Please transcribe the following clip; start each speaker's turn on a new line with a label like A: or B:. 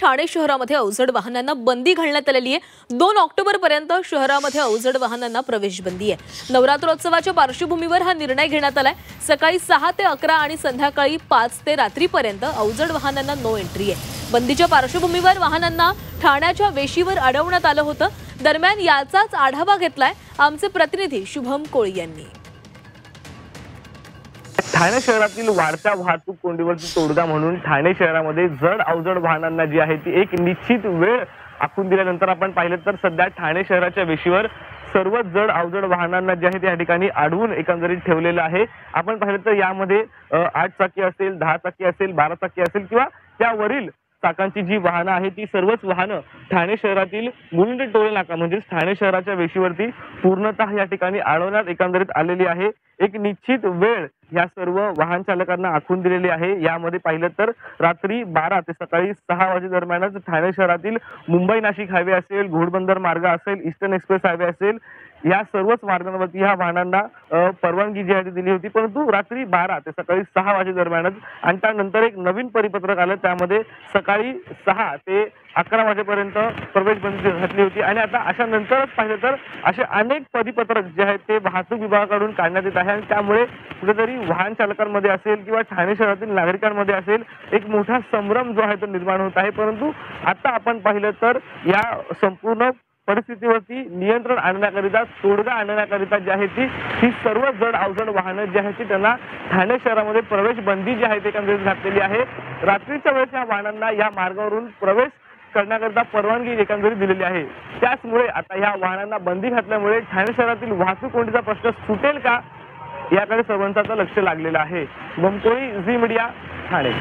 A: ठाणे शहरामध्ये अवजड वाहनांना बंदी घालण्यात आलेली आहे। 2 ऑक्टोबर पर्यंत शहरामध्ये अवजड वाहनांना प्रवेश बंदी आहे। नवरात्रोत्सवाच्या पार्श्वभूमीवर हा निर्णय घेण्यात आलाय। सकाळी 6 ते 11 आणि संध्याकाळी 5 ते रात्रीपर्यंत अवजड वाहनांना नो एंट्री आहे। बंदीच्या पार्श्वभूमीवर वाहनांना ठाण्याच्या वेशीवर अडवण्यात आलं होतं। दरम्यान याचाच आढावा घेतलाय आमचे प्रतिनिधी शुभम कोळी यांनी।
B: ठाणे शहरातील वाढत्या वाहतूक कोंडीवरती तोडगा म्हणून ठाणे शहरामध्ये जड अवजड वाहनांना जी आहे ती एक निश्चित वेळ आखून दिल्यानंतर आपण पाहिलं तर सध्या ठाणे शहराच्या वेशीवर सर्व जड अवजड वाहनांना जे आहे त्या ठिकाणी अडवून एकंदरीत ठेवलेलं आहे। आपण पाहिलं तर यामध्ये 8 चाकी असेल, 10 चाकी असेल, 12 चाकी असेल किंवा त्यावरील चाकांची जी वाहनं आहेत ती सर्वच वाहनं ठाणे शहरातील मुलुंड टोल नाका म्हणजे ठाणे शहराच्या वेशीवरती पूर्णतः या ठिकाणी अडवण्यात एकंदरीत आलेली आहे। एक निश्चित वेळ या सर्व वाहन चालकांना आखून दिलेली आहे। यामध्ये पाहिलं तर रात्री 12 ते सकाळी 6 वाजे दरम्यानच ठाणे शहरातील मुंबई नाशिक हायवे असेल, घोडबंदर मार्ग असेल, ईस्टर्न एक्सप्रेस हायवे असेल, या सर्वच मार्गांवरती ह्या वाहनांना परवानगी जी आहे ती दिली होती, परंतु रात्री 12 ते सकाळी 6 वाजे दरम्यानच आणि त्यानंतर एक नवीन परिपत्रक आलं। त्यामध्ये सकाळी 6 ते 11 वाजेपर्यंत प्रवेश बंदी घातली होती आणि आता अशा नंतरच पाहिलं तर असे अनेक परिपत्रक जे आहेत ते वाहतूक विभागाकडून काढण्यात येत आहे आणि त्यामुळे कुठेतरी वाहन चालकांमध्ये असेल किंवा ठाणे शहरातील नागरिकांमध्ये असेल एक मोठा संभ्रम जो आहे तो निर्माण होत आहे। परंतु आता आपण पाहिलं तर या संपूर्ण परिस्थितीवरती नियंत्रण आणण्याकरिता तोडगा आणण्याकरिता जी आहे ती सर्व जड अवजड वाहनं जी आहेत ती त्यांना ठाणे शहरामध्ये प्रवेश बंदी जी आहे ती एकंदरीत घातलेली आहे। रात्रीच्या वेळेस या वाहनांना या मार्गावरून प्रवेश करण्याकरिता परवानगी एकंदरीत दिलेली आहे। त्याचमुळे आता या वाहनांना बंदी घातल्यामुळे ठाणे शहरातील वाहतूक कोंडीचा प्रश्न सुटेल का याकडे सर्वांचं लक्ष लागलेलं आहे। शुभम कोळी, झी मीडिया, ठाणे।